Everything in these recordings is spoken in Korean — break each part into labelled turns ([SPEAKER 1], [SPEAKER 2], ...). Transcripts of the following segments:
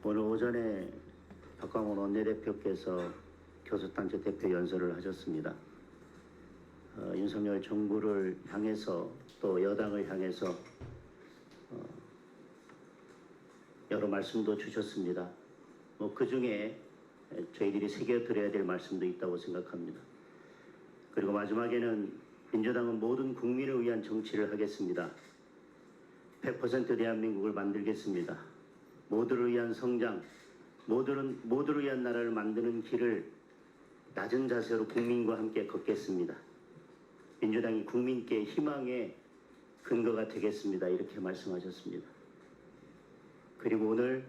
[SPEAKER 1] 오늘 오전에 박광원 원내대표께서 교섭단체 대표 연설을 하셨습니다. 윤석열 정부를 향해서 또 여당을 향해서 여러 말씀도 주셨습니다. 그 중에 저희들이 새겨드려야 될 말씀도 있다고 생각합니다. 그리고 마지막에는 민주당은 모든 국민을 위한 정치를 하겠습니다. 100% 대한민국을 만들겠습니다. 모두를 위한 성장, 모두를 위한 나라를 만드는 길을 낮은 자세로 국민과 함께 걷겠습니다. 민주당이 국민께 희망의 근거가 되겠습니다. 이렇게 말씀하셨습니다. 그리고 오늘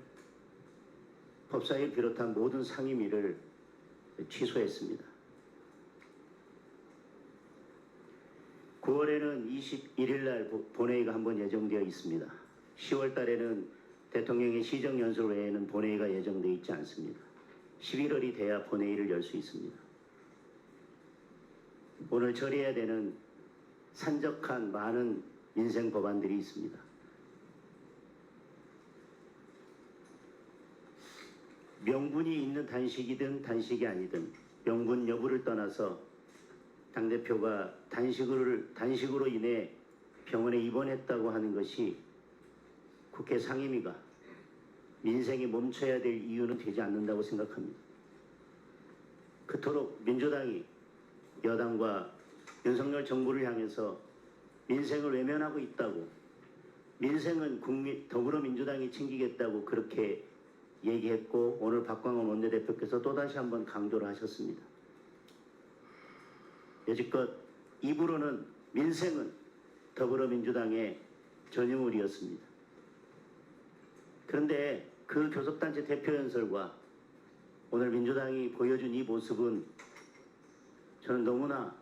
[SPEAKER 1] 법사위를 비롯한 모든 상임위를 취소했습니다. 9월에는 21일 날 본회의가 한번 예정되어 있습니다. 10월 달에는 대통령의 시정연설 외에는 본회의가 예정되어 있지 않습니다. 11월이 돼야 본회의를 열 수 있습니다. 오늘 처리해야 되는 산적한 많은 민생 법안들이 있습니다. 명분이 있는 단식이든 단식이 아니든 명분 여부를 떠나서 당대표가 단식으로 인해 병원에 입원했다고 하는 것이 국회 상임위가 민생이 멈춰야 될 이유는 되지 않는다고 생각합니다. 그토록 민주당이 여당과 윤석열 정부를 향해서 민생을 외면하고 있다고, 민생은 더불어민주당이 챙기겠다고 그렇게 얘기했고, 오늘 박광원 원내대표께서 또다시 한번 강조를 하셨습니다. 여지껏 입으로는 민생은 더불어민주당의 전유물이었습니다. 그런데 그 교섭단체 대표 연설과 오늘 민주당이 보여준 이 모습은 저는 너무나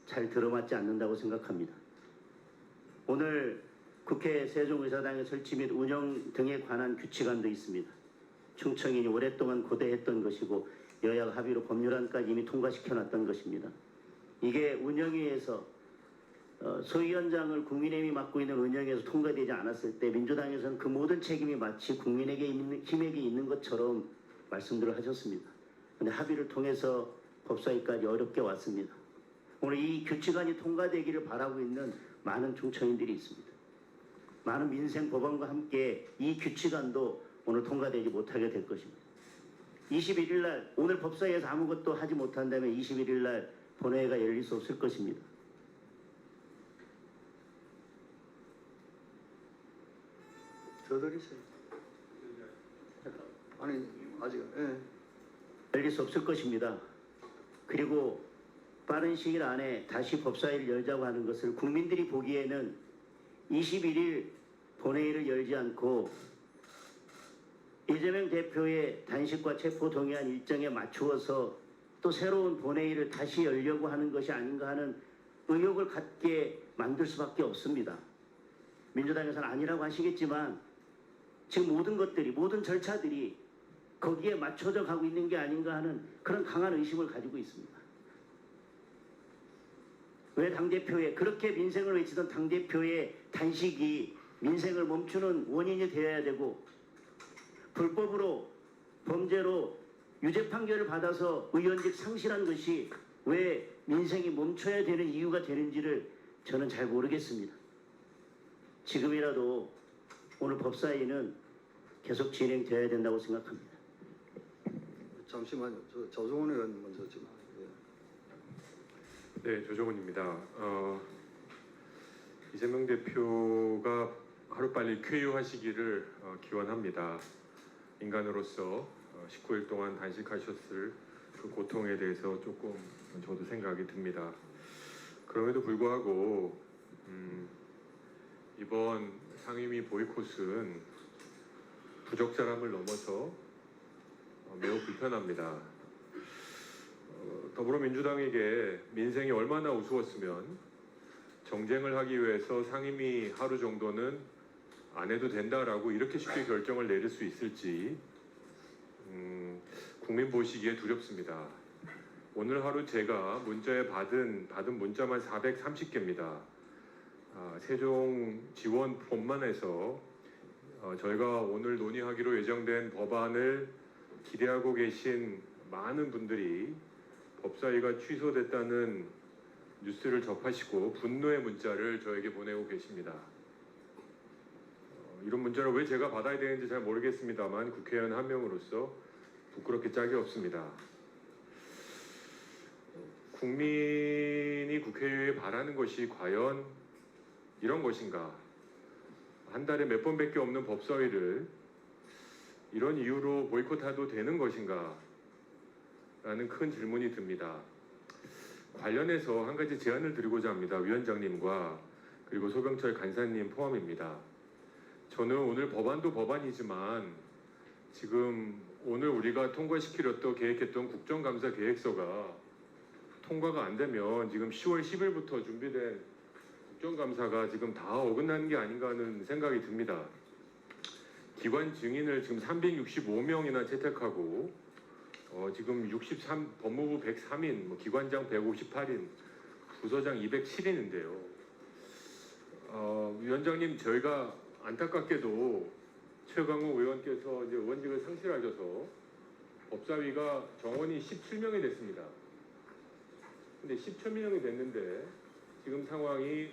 [SPEAKER 1] 잘 들어맞지 않는다고 생각합니다. 오늘 국회 세종의사당의 설치 및 운영 등에 관한 규칙안도 있습니다. 충청인이 오랫동안 고대했던 것이고 여야가 합의로 법률안까지 이미 통과시켜놨던 것입니다. 이게 운영위에서 소위원장을 국민의힘이 맡고 있는 운영위에서 통과되지 않았을 때 민주당에서는 그 모든 책임이 마치 국민에게 힘에게 있는 것처럼 말씀들을 하셨습니다. 그런데 합의를 통해서 법사위까지 어렵게 왔습니다. 오늘 이 규칙안이 통과되기를 바라고 있는 많은 충청인들이 있습니다. 많은 민생 법안과 함께 이 규칙안도 오늘 통과되지 못하게 될 것입니다. 21일 날 오늘 법사위에서 아무것도 하지 못한다면 21일 날 본회의가 열릴 수 없을 것입니다.
[SPEAKER 2] 더 드리세요. 아니 아직
[SPEAKER 1] 열릴 수 없을 것입니다. 그리고 빠른 시일 안에 다시 법사위를 열자고 하는 것을 국민들이 보기에는 21일 본회의를 열지 않고 이재명 대표의 단식과 체포동의안 일정에 맞추어서 또 새로운 본회의를 다시 열려고 하는 것이 아닌가 하는 의혹을 갖게 만들 수밖에 없습니다. 민주당에서는 아니라고 하시겠지만 지금 모든 것들이, 모든 절차들이 거기에 맞춰져 가고 있는 게 아닌가 하는 그런 강한 의심을 가지고 있습니다. 왜 당대표의, 그렇게 민생을 외치던 당대표의 단식이 민생을 멈추는 원인이 되어야 되고, 불법으로 범죄로 유죄 판결을 받아서 의원직 상실한 것이 왜 민생이 멈춰야 되는 이유가 되는지를 저는 잘 모르겠습니다. 지금이라도 오늘 법사위는 계속 진행되어야 된다고 생각합니다.
[SPEAKER 2] 잠시만요. 조정원 의원 먼저 좀.
[SPEAKER 3] 네, 조정훈입니다. 이재명 대표가 하루빨리 쾌유하시기를 기원합니다. 인간으로서 19일 동안 단식하셨을 그 고통에 대해서 조금 저도 생각이 듭니다. 그럼에도 불구하고 이번 상임위 보이콧은 부적절함을 넘어서 매우 불편합니다. 더불어민주당에게 민생이 얼마나 우스웠으면 정쟁을 하기 위해서 상임위 하루 정도는 안 해도 된다라고 이렇게 쉽게 결정을 내릴 수 있을지 국민 보시기에 두렵습니다. 오늘 하루 제가 문자에 받은 문자만 430개입니다. 세종 지원 폰만 해서 저희가 오늘 논의하기로 예정된 법안을 기대하고 계신 많은 분들이 법사위가 취소됐다는 뉴스를 접하시고 분노의 문자를 저에게 보내고 계십니다. 이런 문자를 왜 제가 받아야 되는지 잘 모르겠습니다만 국회의원 한 명으로서 부끄럽게 짝이 없습니다. 국민이 국회에 바라는 것이 과연 이런 것인가? 한 달에 몇 번밖에 없는 법사위를 이런 이유로 보이콧해도 되는 것인가? 라는 큰 질문이 듭니다. 관련해서 한 가지 제안을 드리고자 합니다. 위원장님과 그리고 소병철 간사님 포함입니다. 저는 오늘 법안도 법안이지만 지금 오늘 우리가 통과시키려고 계획했던 국정감사 계획서가 통과가 안 되면 지금 10월 10일부터 준비된 국정감사가 지금 다 어긋나는 게 아닌가 하는 생각이 듭니다. 기관 증인을 지금 365명이나 채택하고 지금 63 법무부 103인, 기관장 158인, 부서장 207인인데요. 위원장님, 저희가 안타깝게도 최강욱 의원께서 이제 의원직을 상실하셔서 법사위가 정원이 17명이 됐습니다. 근데 17명이 됐는데 지금 상황이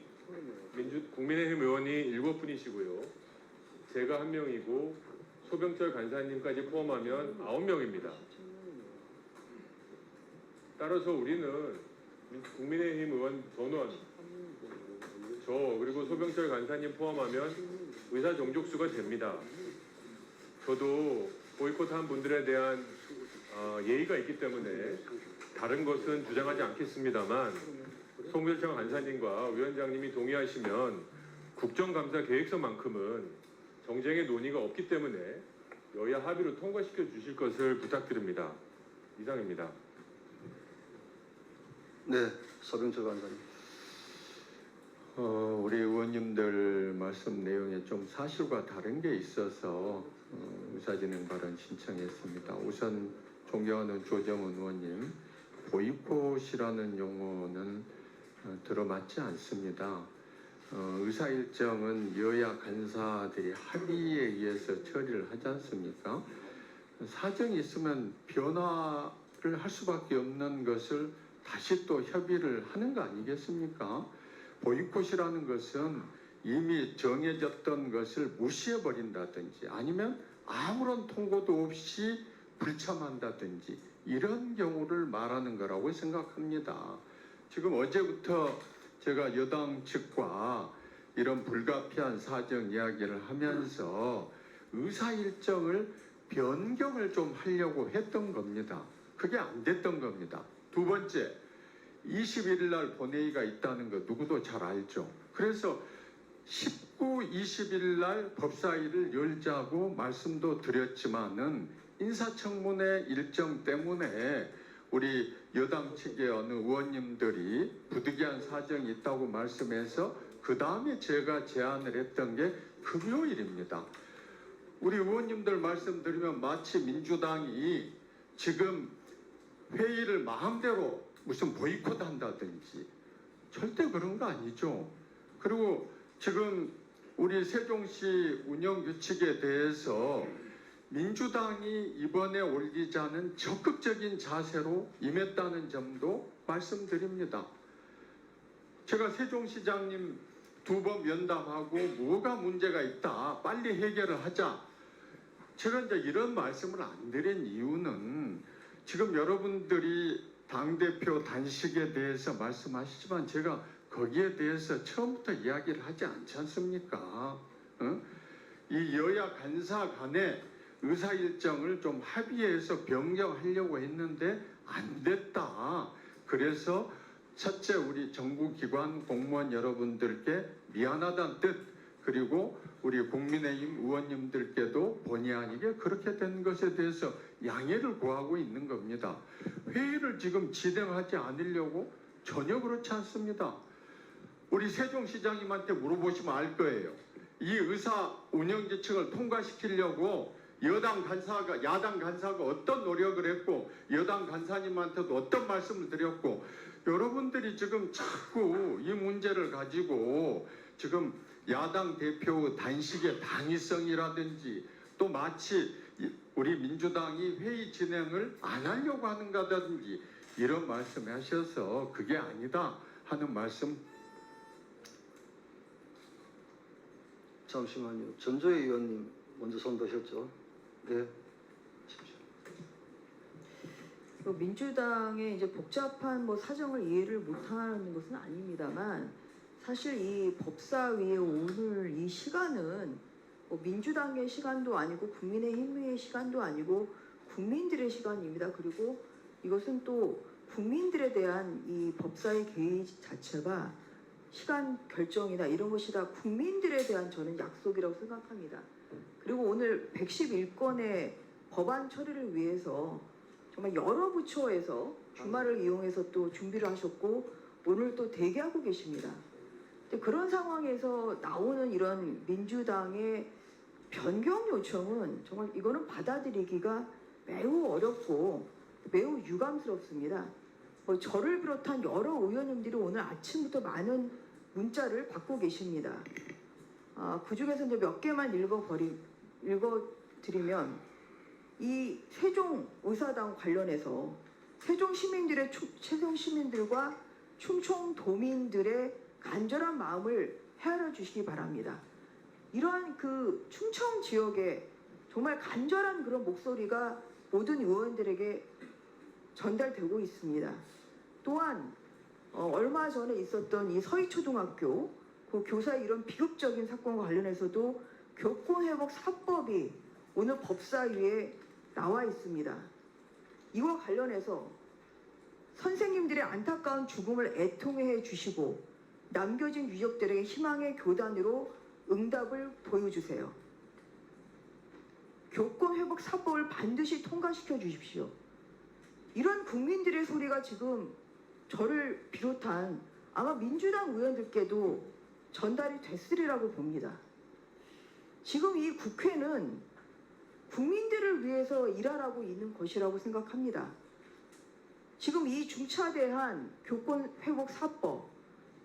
[SPEAKER 3] 국민의힘 의원이 7분이시고요. 제가 1명이고 소병철 간사님까지 포함하면 9명입니다. 따라서 우리는 국민의힘 의원 전원, 저 그리고 소병철 간사님 포함하면 의사 정족수가 됩니다. 저도 보이콧한 분들에 대한 예의가 있기 때문에 다른 것은 주장하지 않겠습니다만 송별창 간사님과 위원장님이 동의하시면 국정감사 계획서만큼은 정쟁의 논의가 없기 때문에 여야 합의로 통과시켜 주실 것을 부탁드립니다. 이상입니다.
[SPEAKER 2] 네, 서병철 간사님.
[SPEAKER 4] 우리 의원님들 말씀 내용에 좀 사실과 다른 게 있어서 의사진행 발언 신청했습니다. 우선 존경하는 조정은 의원님, 보이콧이라는 용어는 들어맞지 않습니다. 의사 일정은 여야 간사들이 합의에 의해서 처리를 하지 않습니까? 사정이 있으면 변화를 할 수밖에 없는 것을 다시 또 협의를 하는 거 아니겠습니까? 보이콧이라는 것은 이미 정해졌던 것을 무시해버린다든지 아니면 아무런 통보도 없이 불참한다든지 이런 경우를 말하는 거라고 생각합니다. 지금 어제부터 제가 여당 측과 이런 불가피한 사정 이야기를 하면서 의사 일정을 변경을 좀 하려고 했던 겁니다. 그게 안 됐던 겁니다. 두 번째, 20일 날 본회의가 있다는 거 누구도 잘 알죠. 그래서 19, 20일 날 법사위를 열자고 말씀도 드렸지만은 인사청문회 일정 때문에 우리 여당 측의 어느 의원님들이 부득이한 사정이 있다고 말씀해서 그 다음에 제가 제안을 했던 게 금요일입니다. 우리 의원님들 말씀드리면 마치 민주당이 지금 회의를 마음대로 무슨 보이콧 한다든지 절대 그런 거 아니죠. 그리고 지금 우리 세종시 운영 규칙에 대해서 민주당이 이번에 올리자는 적극적인 자세로 임했다는 점도 말씀드립니다. 제가 세종시장님 2번 면담하고 뭐가 문제가 있다, 빨리 해결을 하자. 제가 이제 이런 말씀을 안 드린 이유는 지금 여러분들이 당대표 단식에 대해서 말씀하시지만 제가 거기에 대해서 처음부터 이야기를 하지 않지 않습니까? 이 여야 간사 간의 의사 일정을 좀 합의해서 변경하려고 했는데 안 됐다. 그래서 첫째, 우리 정부기관 공무원 여러분들께 미안하다는 뜻, 그리고 우리 국민의힘 의원님들께도 본의 아니게 그렇게 된 것에 대해서 양해를 구하고 있는 겁니다. 회의를 지금 진행하지 않으려고 전혀 그렇지 않습니다. 우리 세종시장님한테 물어보시면 알 거예요. 이 의사 운영지칙을 통과시키려고 야당 간사가 어떤 노력을 했고 여당 간사님한테도 어떤 말씀을 드렸고 여러분들이 지금 자꾸 이 문제를 가지고 지금 야당 대표의 단식의 당위성이라든지 또 마치 우리 민주당이 회의 진행을 안 하려고 하는가든지 이런 말씀하셔서 그게 아니다 하는 말씀.
[SPEAKER 2] 잠시만요. 전조희 의원님 먼저 손 드셨죠? 네. 하십시오.
[SPEAKER 5] 민주당의 이제 복잡한 사정을 이해를 못하는 것은 아닙니다만 사실 이 법사위의 오늘 이 시간은 민주당의 시간도 아니고 국민의힘의 시간도 아니고 국민들의 시간입니다. 그리고 이것은 또 국민들에 대한 이 법사위 개의 자체가 시간 결정이나 이런 것이 다 국민들에 대한 저는 약속이라고 생각합니다. 그리고 오늘 111건의 법안 처리를 위해서 정말 여러 부처에서 주말을 이용해서 또 준비를 하셨고 오늘 또 대기하고 계십니다. 그런 상황에서 나오는 이런 민주당의 변경 요청은 정말 이거는 받아들이기가 매우 어렵고 매우 유감스럽습니다. 저를 비롯한 여러 의원님들이 오늘 아침부터 많은 문자를 받고 계십니다. 그 중에서 이제 몇 개만 읽어드리면 이 세종 의사당 관련해서 세종 시민들과 충청 도민들의 간절한 마음을 헤아려 주시기 바랍니다. 이러한 그 충청 지역에 정말 간절한 그런 목소리가 모든 의원들에게 전달되고 있습니다. 또한 얼마 전에 있었던 이 서희초등학교 그 교사의 이런 비극적인 사건과 관련해서도 교권회복 4법이 오늘 법사위에 나와 있습니다. 이와 관련해서 선생님들의 안타까운 죽음을 애통해 주시고 남겨진 유족들에게 희망의 교단으로 응답을 보여주세요. 교권회복 4법을 반드시 통과시켜 주십시오. 이런 국민들의 소리가 지금 저를 비롯한 아마 민주당 의원들께도 전달이 됐으리라고 봅니다. 지금 이 국회는 국민들을 위해서 일하라고 있는 것이라고 생각합니다. 지금 이 중차대한 교권회복 4법,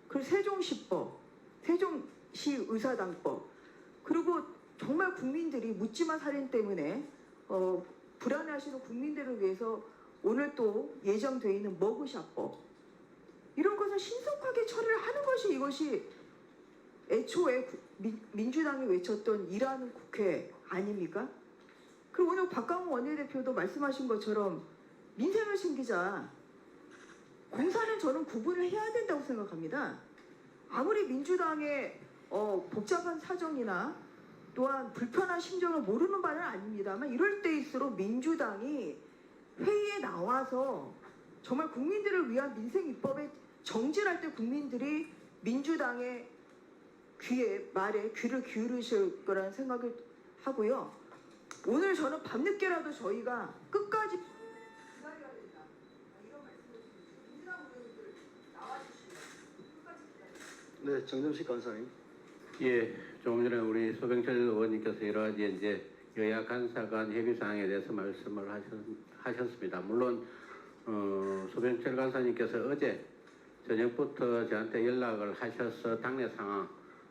[SPEAKER 5] 그리고 세종시법, 세종시 의사당법, 그리고 정말 국민들이 묻지마 살인 때문에 불안해하시는 국민들을 위해서 오늘 또 예정되어 있는 머그샷법, 이런 것을 신속하게 처리를 하는 것이 이것이 애초에 민주당이 외쳤던 일하는 국회 아닙니까? 그리고 오늘 박강원 원내대표도 말씀하신 것처럼 민생을 챙기자. 공사는 저는 구분을 해야 된다고 생각합니다. 아무리 민주당의 복잡한 사정이나 또한 불편한 심정을 모르는 바는 아닙니다만 이럴 때일수록 민주당이 회의에 나와서 정말 국민들을 위한 민생 입법에 정진할 때 국민들이 민주당의 말에 귀를 기울이실 거라는 생각을 하고요. 오늘 저는 밤늦게라도 저희가 끝까지 기다려야 된다. 이런 말씀을 드립니다. 민주당 의원님들 나와주시면 끝까지 기다려야 된다.
[SPEAKER 2] 네, 정점식 간사님.
[SPEAKER 1] 예, 조금 전에 우리 소병철 의원님께서 여러 가지 이제 여야 간사 간 협의 사항에 대해서 말씀을 하셨습니다. 물론 소병철 간사님께서 어제 저녁부터 저한테 연락을 하셔서 당내 상황이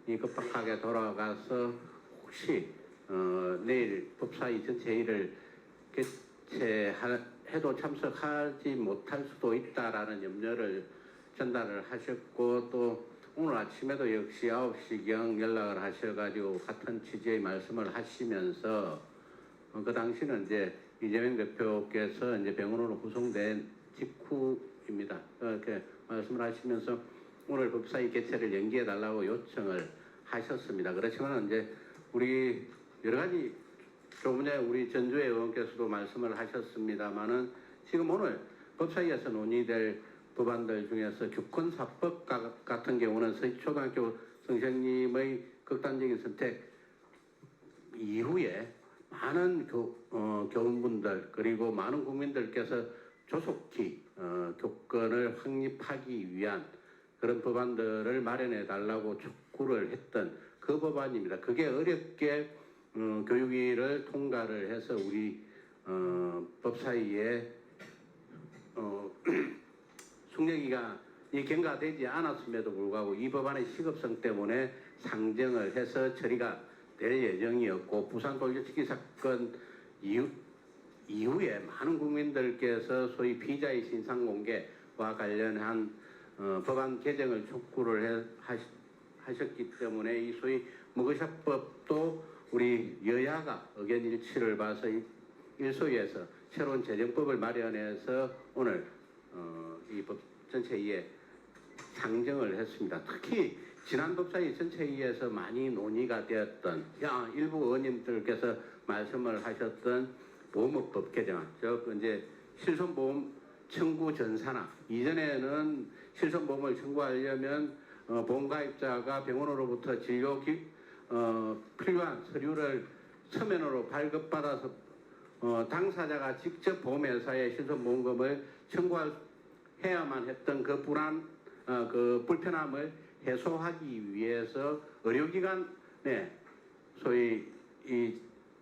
[SPEAKER 1] 급박하게 돌아가서 혹시 내일 법사위 전체 회의를 개최해도 참석하지 못할 수도 있다라는 염려를 전달을 하셨고 또 오늘 아침에도 역시 9시경 연락을 하셔가지고 같은 취지의 말씀을 하시면서 그 당시는 이제 이재명 대표께서 이제 병원으로 구송된 직후입니다. 그렇게 말씀을 하시면서 오늘 법사위 개최를 연기해달라고 요청을 하셨습니다. 그렇지만 이제 우리 여러 가지 조금 전에 우리 전주의 의원께서도 말씀을 하셨습니다만은 지금 오늘 법사위에서 논의될 법안들 중에서 교권사법 같은 경우는 서희초등학교 선생님의 극단적인 선택 이후에 많은 교원분들 그리고 많은 국민들께서 조속히 교권을 확립하기 위한 그런 법안들을 마련해 달라고 촉구를 했던 그 법안입니다. 그게 어렵게 교육위를 통과를 해서 우리 법사위에 숙려기간이
[SPEAKER 6] 경과되지 않았음에도 불구하고 이 법안의 시급성 때문에 상정을 해서 처리가 될 예정이었고 부산 돌려치기 사건 이후에 많은 국민들께서 소위 피의자의 신상 공개와 관련한 법안 개정을 촉구를 하셨기 때문에 이 소위 머그샷법도 우리 여야가 의견 일치를 봐서 일소위에서 새로운 재정법을 마련해서 오늘 이 법 전체위에 상정을 했습니다. 특히 지난 법사위 전체위에서 많이 논의가 되었던 일부 의원님들께서 말씀을 하셨던 보험업법 개정안, 즉 이제 실손보험 청구 전산화. 이전에는 실손보험을 청구하려면 보험가입자가 병원으로부터 필요한 서류를 서면으로 발급받아서 당사자가 직접 보험회사에 실손보험금을 청구해야만 했던 그 그 불편함을 해소하기 위해서 의료기관에 소위 이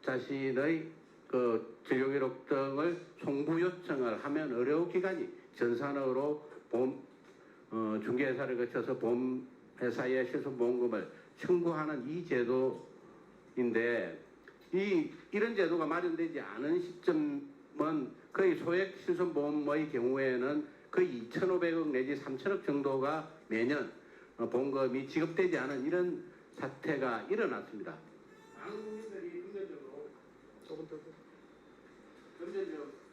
[SPEAKER 6] 자신의 그 진료기록 등을 송부 요청을 하면 의료기관이 전산으로 보험 중개회사를 거쳐서 보험회사에 실손보험금을 청구하는 이 제도인데 이런 제도가 마련되지 않은 시점은 거의 소액 실손보험의 경우에는 거의 2,500억 내지 3,000억 정도가 매년 보험금이 지급되지 않은 이런 사태가 일어났습니다.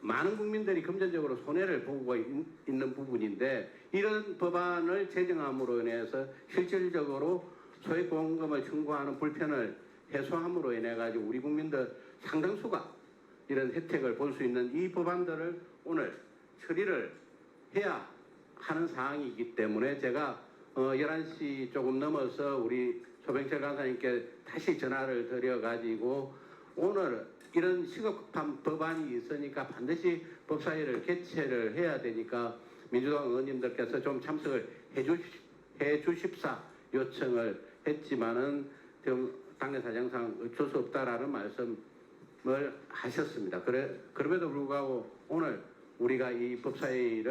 [SPEAKER 6] 많은 국민들이 금전적으로 손해를 보고 있는 부분인데 이런 법안을 제정함으로 인해서 실질적으로 소액보험금을 청구하는 불편을 해소함으로 인해 가지고 우리 국민들 상당수가 이런 혜택을 볼 수 있는 이 법안들을 오늘 처리를 해야 하는 사항이기 때문에 제가 11시 조금 넘어서 우리 소병철 간사님께 다시 전화를 드려가지고 오늘 이런 시급한 법안이 있으니까 반드시 법사위를 개최를 해야 되니까 민주당 의원님들께서 좀 참석을 해 주십사 요청을 했지만은 좀 당내 사정상 어쩔 수 없다라는 말씀을 하셨습니다. 그럼에도 불구하고 오늘 우리가 이 법사위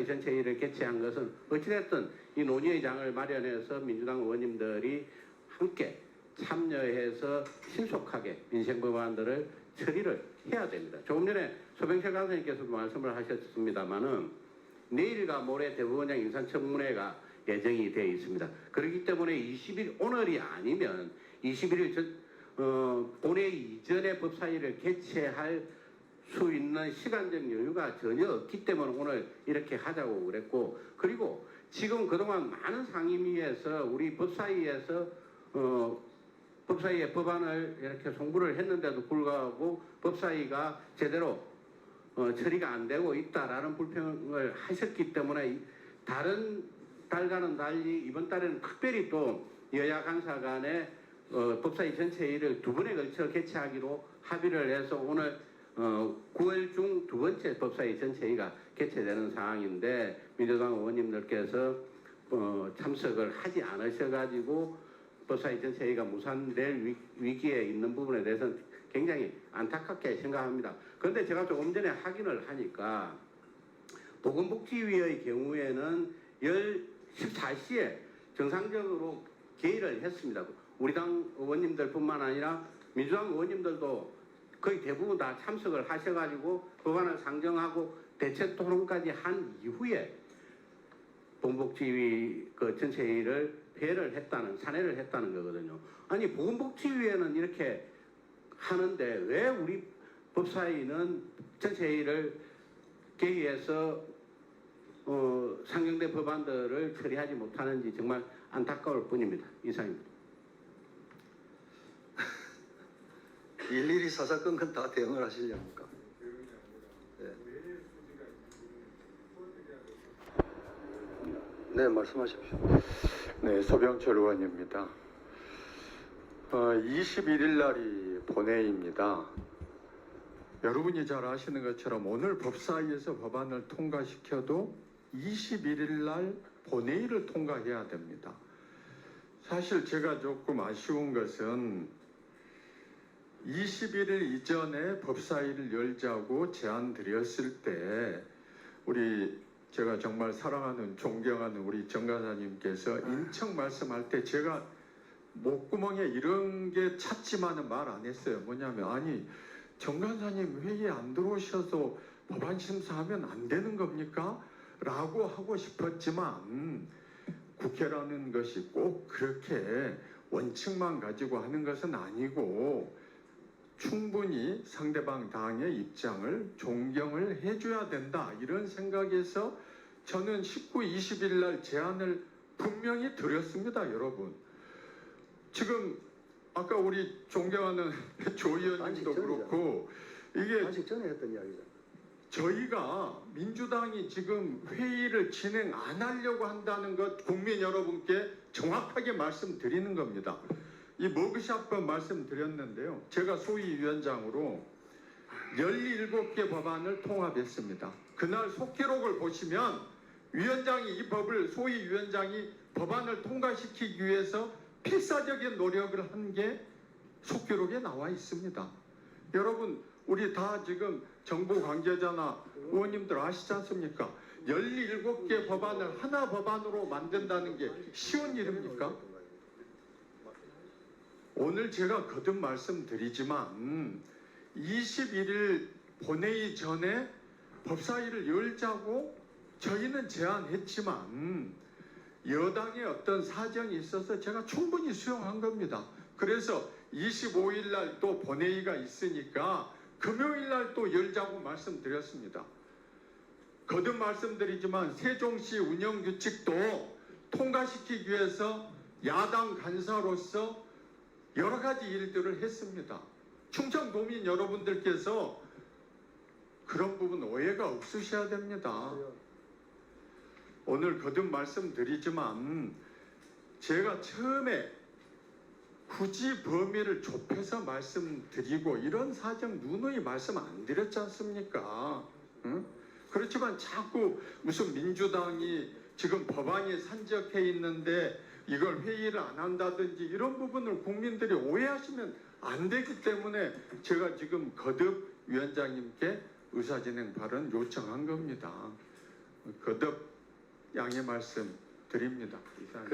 [SPEAKER 6] 전체회의를 개최한 것은 어찌됐든 이 논의의 장을 마련해서 민주당 의원님들이 함께 참여해서 신속하게 민생 법안들을 처리를 해야 됩니다. 조금 전에 소병철 간사님께서도 말씀을 하셨습니다마는 내일과 모레 대법원장 인사청문회가 예정이 되어 있습니다. 그렇기 때문에 20일 오늘이 아니면 21일 본회의 이전에 법사위를 개최할 수 있는 시간적 여유가 전혀 없기 때문에 오늘 이렇게 하자고 그랬고 그리고 지금 그동안 많은 상임위에서 우리 법사위에서 법사위의 법안을 이렇게 송부를 했는데도 불구하고 법사위가 제대로 처리가 안 되고 있다라는 불평을 하셨기 때문에 다른 달과는 달리 이번 달에는 특별히 또 여야 간사 간에 법사위 전체회의를 두 번에 걸쳐 개최하기로 합의를 해서 오늘 9월 중 두 번째 법사위 전체회의가 개최되는 상황인데 민주당 의원님들께서 참석을 하지 않으셔가지고 법사위 전체회의가 무산될 위기에 있는 부분에 대해서는 굉장히 안타깝게 생각합니다. 그런데 제가 조금 전에 확인을 하니까 보건복지위의 경우에는 14시에 정상적으로 개의를 했습니다. 우리 당 의원님들뿐만 아니라 민주당 의원님들도 거의 대부분 다 참석을 하셔가지고 법안을 상정하고 대책 토론까지 한 이후에 보건복지위 그 전체회의를 산회를 했다는 거거든요. 아니 보건복지위에는 이렇게 하는데 왜 우리 법사위는 전체회의를 개의해서 상정된 법안들을 처리하지 못하는지 정말 안타까울 뿐입니다. 이상입니다.
[SPEAKER 2] 일일이 사사건건 다 대응을 하시려니까. 네, 말씀하십시오.
[SPEAKER 4] 네, 소병철 의원입니다. 21일 날이 본회의입니다. 여러분이 잘 아시는 것처럼 오늘 법사위에서 법안을 통과시켜도 21일 날 본회의를 통과해야 됩니다. 사실 제가 조금 아쉬운 것은 21일 이전에 법사위를 열자고 제안 드렸을 때 우리 제가 정말 사랑하는 존경하는 우리 정 간사님께서 인척 말씀할 때 제가 목구멍에 이런 게 찼지만은 말 안 했어요. 뭐냐면 아니 정 간사님 회의에 안 들어오셔서 법안 심사하면 안 되는 겁니까? 라고 하고 싶었지만 국회라는 것이 꼭 그렇게 원칙만 가지고 하는 것은 아니고 충분히 상대방 당의 입장을 존경을 해줘야 된다 이런 생각에서 저는 19, 20일 날 제안을 분명히 드렸습니다. 여러분 지금 아까 우리 존경하는 조 의원님도 그렇고 이게
[SPEAKER 2] 단식 전에 했던 이야기잖아.
[SPEAKER 4] 저희가 민주당이 지금 회의를 진행 안 하려고 한다는 것 국민 여러분께 정확하게 말씀드리는 겁니다. 이 머그샷법 말씀드렸는데요. 제가 소위 위원장으로 17개 법안을 통합했습니다. 그날 속기록을 보시면 위원장이 이 법을 소위 위원장이 법안을 통과시키기 위해서 필사적인 노력을 한 게 속기록에 나와 있습니다. 여러분 우리 다 지금 정부 관계자나 의원님들 아시지 않습니까? 17개 법안을 하나 법안으로 만든다는 게 쉬운 일입니까? 오늘 제가 거듭 말씀드리지만 21일 본회의 전에 법사위를 열자고 저희는 제안했지만 여당의 어떤 사정이 있어서 제가 충분히 수용한 겁니다. 그래서 25일 날 또 본회의가 있으니까 금요일 날 또 열자고 말씀드렸습니다. 거듭 말씀드리지만 세종시 운영규칙도 통과시키기 위해서 야당 간사로서 여러 가지 일들을 했습니다. 충청도민 여러분들께서 그런 부분 오해가 없으셔야 됩니다. 오늘 거듭 말씀드리지만 제가 처음에 굳이 범위를 좁혀서 말씀드리고 이런 사정 누누이 말씀 안 드렸지 않습니까? 응? 그렇지만 자꾸 무슨 민주당이 지금 법안이 산적해 있는데 이걸 회의를 안 한다든지 이런 부분을 국민들이 오해하시면 안 되기 때문에 제가 지금 거듭 위원장님께 의사진행 발언 요청한 겁니다. 거듭 양해 말씀 드립니다. 이상.